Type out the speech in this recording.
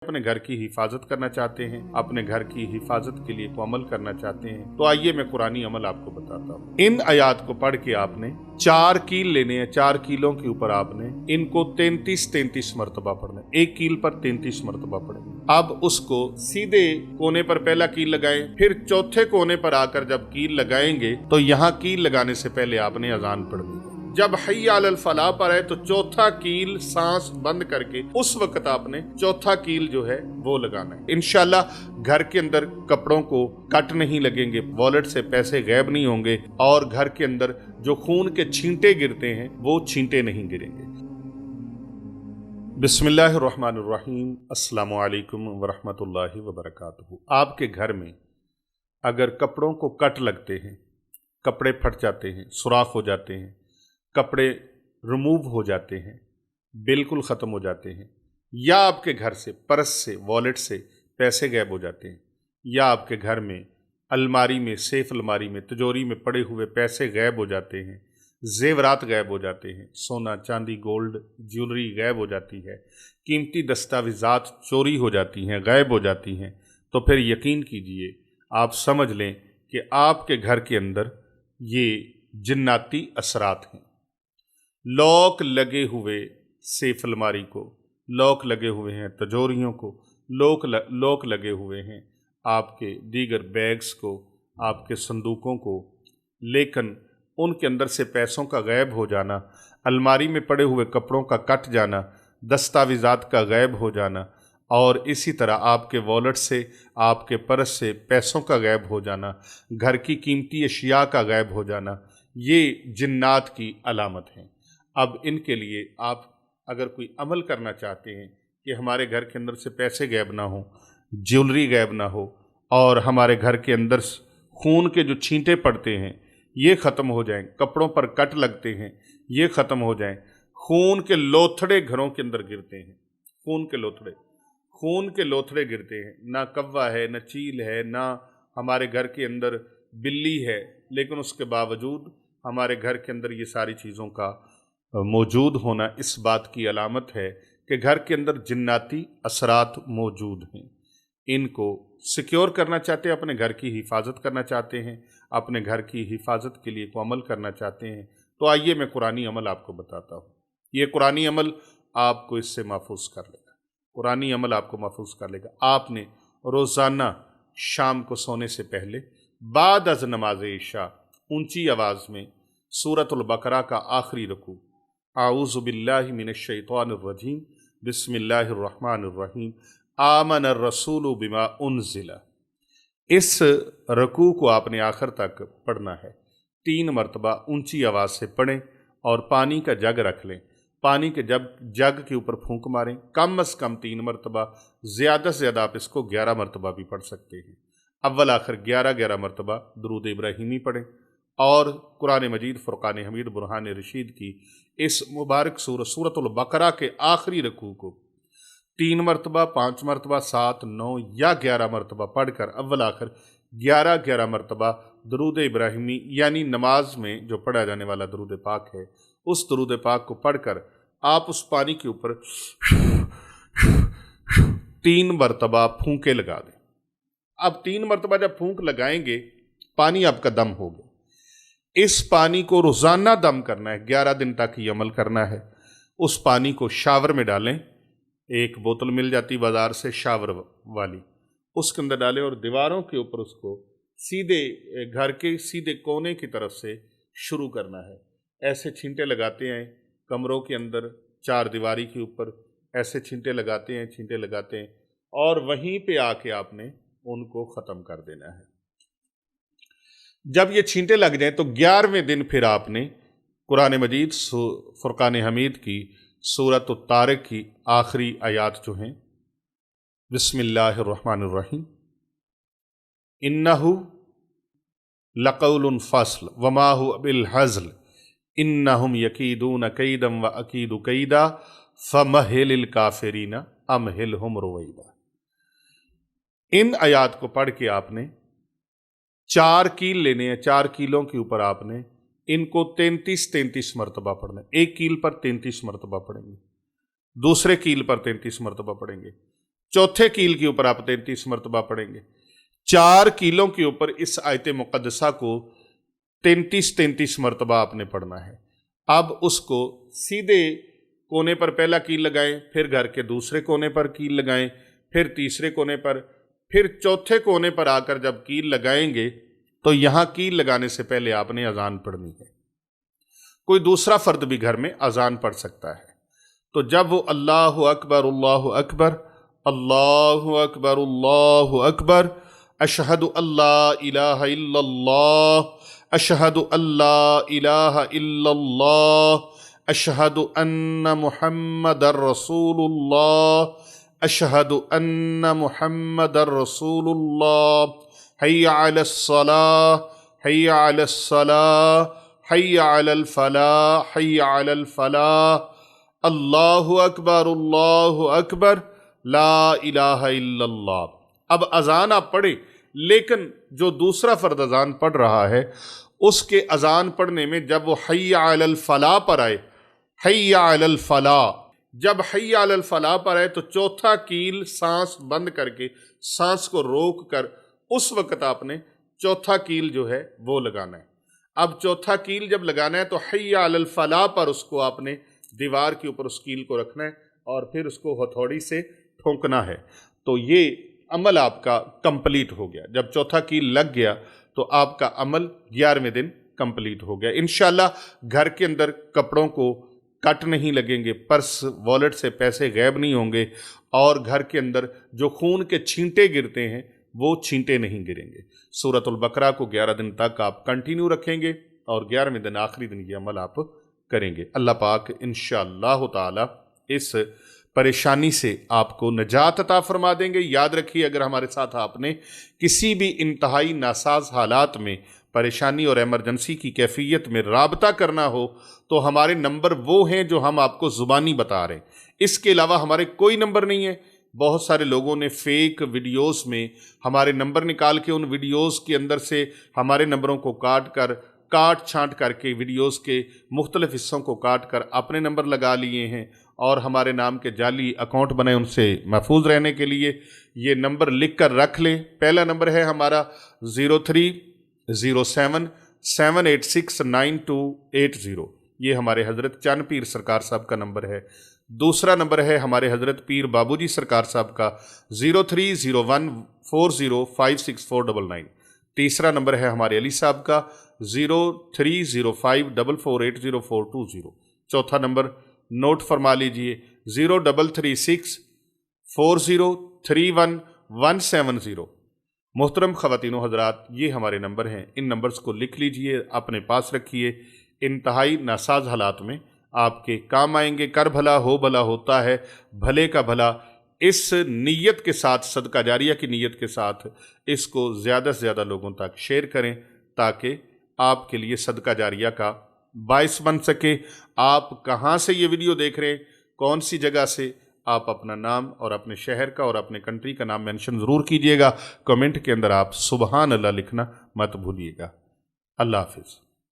अपने घर की हिफाजत करना चाहते हैं, अपने घर की हिफाजत के लिए को अमल करना चाहते हैं, तो आइए मैं कुरानी अमल आपको बताता हूँ। इन आयात को पढ़ के आपने 4 कील लेने हैं। 4 कीलों के ऊपर आपने इनको 33 मरतबा पढ़ना है। एक कील पर 33 मरतबा पढ़ेंगे। अब उसको सीधे कोने पर पहला कील लगाएं, फिर चौथे कोने पर आकर जब कील लगाएंगे तो यहाँ कील लगाने से पहले आपने अजान पढ़नी है। जब हय्या अलल फलाह पर है तो चौथा कील सांस बंद करके उस वक्त आपने चौथा कील जो है वो लगाना है। इंशाल्लाह घर के अंदर कपड़ों को कट नहीं लगेंगे, वॉलेट से पैसे गायब नहीं होंगे और घर के अंदर जो खून के छींटे गिरते हैं वो छींटे नहीं गिरेंगे। बिस्मिल्लाहिर्रहमानिर्रहीम। अस्सलामु अलैकुम वरहमतुल्लाहि वबरकातुहू। आपके घर में अगर कपड़ों को कट लगते हैं, कपड़े फट जाते हैं, सुराख हो जाते हैं, कपड़े रिमूव हो जाते हैं, बिल्कुल ख़त्म हो जाते हैं, या आपके घर से पर्स से वॉलेट से पैसे गायब हो जाते हैं, या आपके घर में अलमारी में सेफ अलमारी में तिजोरी में पड़े हुए पैसे गायब हो जाते हैं, जेवरात गायब हो जाते हैं, सोना चांदी गोल्ड ज्वेलरी गायब हो जाती है, कीमती दस्तावेज़ात चोरी हो जाती हैं, गायब हो जाती हैं, तो फिर यकीन कीजिए आप समझ लें कि आपके घर के अंदर ये जिन्नाती असरात हैं। लॉक लगे हुए सेफ अलमारी को, लॉक लगे हुए हैं तिजोरियों को, लॉक लगे हुए हैं आपके दीगर बैग्स को, आपके संदूकों को, लेकिन उनके अंदर से पैसों का गायब हो जाना, अलमारी में पड़े हुए कपड़ों का कट जाना, दस्तावेज़ात का गायब हो जाना और इसी तरह आपके वॉलेट से, आपके पर्स से पैसों का गायब हो जाना, घर की कीमती अशिया का गायब हो जाना, ये जिन्नात की अलामत हैं। अब इनके लिए आप अगर कोई अमल करना चाहते हैं कि हमारे घर के अंदर से पैसे गायब ना हो, ज्वेलरी गायब ना हो और हमारे घर के अंदर खून के जो छींटे पड़ते हैं ये ख़त्म हो जाएं, कपड़ों पर कट लगते हैं ये ख़त्म हो जाएं, खून के लोथड़े घरों के अंदर गिरते हैं, खून के लोथड़े गिरते हैं, ना कव्वा है, ना चील है, ना हमारे घर के अंदर बिल्ली है, लेकिन उसके बावजूद हमारे घर के अंदर ये सारी चीज़ों का मौजूद होना इस बात की अलामत है कि घर के अंदर जिन्नाती असरात मौजूद हैं। इनको सिक्योर करना चाहते हैं, अपने घर की हिफाजत करना चाहते हैं, अपने घर की हिफाजत के लिए को अमल करना चाहते हैं, तो आइए मैं कुरानी अमल आपको बताता हूँ। ये कुरानी अमल आपको इससे महफूज कर लेगा, कुरानी अमल आपको महफूज कर लेगा। आपने रोज़ाना शाम को सोने से पहले बाद अज़ नमाज इशा ऊंची आवाज़ में सूरतुल बकरा का आखिरी रुकू, आऊज़ु बिल्लाहि मिनश शैतानिर रजीम, बिस्मिल्लाहिर्रहमानिर्रहीम, आमनर रसूलु बिमा उनज़िला, इस रुकू को आपने आखिर तक पढ़ना है। 3 मरतबा ऊंची आवाज़ से पढ़ें और पानी का जग रख लें, पानी के जग के ऊपर फूंक मारें, कम अज़ कम 3 मरतबा, ज़्यादा से ज़्यादा आप इसको 11 मरतबा भी पढ़ सकते हैं। अव्वल आखिर 11 मरतबा दुरूद इब्राहिमी पढ़ें और कुरान मजीद फुरकान हमीद बुरहान रशीद की इस मुबारक सूरतुल बकरा के आखिरी रकू को 3 मरतबा, 5 मरतबा, 7, 9 या 11 मरतबा पढ़कर अव्वल आखिर 11 मरतबा दुरूद इब्राहिमी यानी नमाज में जो पढ़ा जाने वाला दुरूद पाक है, उस दुरूद पाक को पढ़कर आप उस पानी के ऊपर 3 मरतबा फूंके लगा दें। अब 3 मरतबा जब फूंक लगाएंगे पानी आपका दम हो गया। इस पानी को रोज़ाना दम करना है, 11 दिन तक ये अमल करना है। उस पानी को शावर में डालें, एक बोतल मिल जाती बाज़ार से शावर वाली, उसके अंदर डालें और दीवारों के ऊपर उसको सीधे घर के सीधे कोने की तरफ से शुरू करना है। ऐसे छींटे लगाते हैं कमरों के अंदर, 4 दीवारी के ऊपर ऐसे छींटे लगाते हैं और वहीं पे आके आपने उनको ख़त्म कर देना है। जब ये छींटे लग जाएं तो 11वें दिन फिर आपने कुरान मजीद फुरकान हमीद की सूरत तारिक की आखिरी आयात जो हैं, बिस्मिल्लाहिर्रहमानिर्रहीम, इन्नहु लक़ौलुन फ़स्ल वमा हुवा बिल हज़्ल इन्नहुम यकीदून कैदम व अकीदु कैदा फ़महिलिल काफ़िरीना अमहिलहुम रुवैदा। इन आयात को पढ़ के आपने 4 कील लेने हैं। 4 कीलों के ऊपर आपने इनको 33 मरतबा पढ़ना है। एक कील पर 33 मरतबा पढ़ेंगे, दूसरे कील पर 33 मरतबा पढ़ेंगे, चौथे कील के ऊपर आप 33 मरतबा पढ़ेंगे। 4 कीलों के ऊपर इस आयत मुक़द्दसा को 33 मरतबा आपने पढ़ना है। अब उसको सीधे कोने पर पहला कील लगाएं, फिर घर के दूसरे कोने पर कील लगाएं, फिर तीसरे कोने पर, फिर चौथे कोने पर आकर जब कील लगाएंगे तो यहाँ कील लगाने से पहले आपने अजान पढ़नी है। कोई दूसरा फर्द भी घर में अजान पढ़ सकता है। तो जब वो अल्लाहु अकबर अल्लाहु अकबर अल्लाहु अकबर अल्लाहु अकबर अशहदु अल्ला इलाहा इल्लल्लाह अशहदु अल्ला इलाहा इल्लल्लाह अशहदु अन्न मुहम्मदर रसूलुल्लाह अशहदु अन्न मुहम्मदर रसूलुल्लाह हय्या अलस सलाह हय्या अलस सलाह हय्या अलल फलाह हय्या अलल फलाह अल्लाहु अकबर ला इलाहा इल्लल्लाह। अब अजान आप पढ़े, लेकिन जो दूसरा फर्द अजान पढ़ रहा है उसके अजान पढ़ने में जब वो हय्या अलल फलाह पर आए, हय्या अलल फलाह, जब हय्या अलल फलाह पर आए तो चौथा कील सांस बंद करके, सांस को रोक कर उस वक्त आपने चौथा कील जो है वो लगाना है। अब चौथा कील जब लगाना है तो हय्या अलल फलाह पर उसको आपने दीवार के ऊपर उस कील को रखना है और फिर उसको हथौड़ी से ठोंकना है। तो ये अमल आपका कंप्लीट हो गया। जब चौथा कील लग गया तो आपका अमल 11वें दिन कंप्लीट हो गया। इंशाल्लाह घर के अंदर कपड़ों को कट नहीं लगेंगे, पर्स वॉलेट से पैसे गायब नहीं होंगे और घर के अंदर जो खून के छींटे गिरते हैं वो छींटे नहीं गिरेंगे। सूरतुल बकरा को 11 दिन तक आप कंटिन्यू रखेंगे और 11वें दिन आखिरी दिन ये अमल आप करेंगे। अल्लाह पाक इंशाअल्लाह ताला इस परेशानी से आपको निजात अता फरमा देंगे। याद रखिए, अगर हमारे साथ आपने किसी भी इंतहाई नासाज हालात में परेशानी और एमरजेंसी की कैफियत में राबता करना हो तो हमारे नंबर वो हैं जो हम आपको ज़ुबानी बता रहे हैं। इसके अलावा हमारे कोई नंबर नहीं है। बहुत सारे लोगों ने फेक वीडियोस में हमारे नंबर निकाल के उन वीडियोस के अंदर से हमारे नंबरों को काट छांट करके वीडियोस के मुख्तलिफ हिस्सों को काट कर अपने नंबर लगा लिए हैं और हमारे नाम के जाली अकाउंट बनाए उनसे महफूज रहने के लिए। ये नंबर लिख कर रख लें। पहला नंबर है हमारा 0307786928 ये हमारे हज़रत चंद पीर सरकार साहब का नंबर है। दूसरा नंबर है हमारे हज़रत पीर बाबूजी सरकार साहब का 0301405649। तीसरा नंबर है हमारे अली साहब का 030544804220। चौथा नंबर नोट फरमा लीजिए 033640317170। मोहतरम ख़वातीनो हज़रात, ये हमारे नंबर हैं। इन नंबर्स को लिख लीजिए, अपने पास रखिए। इंतहाई नासाज हालात में आपके काम आएंगे। कर भला हो भला होता है, भले का भला। इस नीयत के साथ, सदका जारिया की नीयत के साथ इसको ज़्यादा से ज़्यादा लोगों तक शेयर करें ताकि आपके लिए सदका जारिया का बाइस बन सके। आप कहाँ से ये वीडियो देख रहे हैं, कौन सी जगह से, आप अपना नाम और अपने शहर का और अपने कंट्री का नाम मेंशन ज़रूर कीजिएगा। कमेंट के अंदर आप सुबहान अल्लाह लिखना मत भूलिएगा। अल्लाह हाफिज़।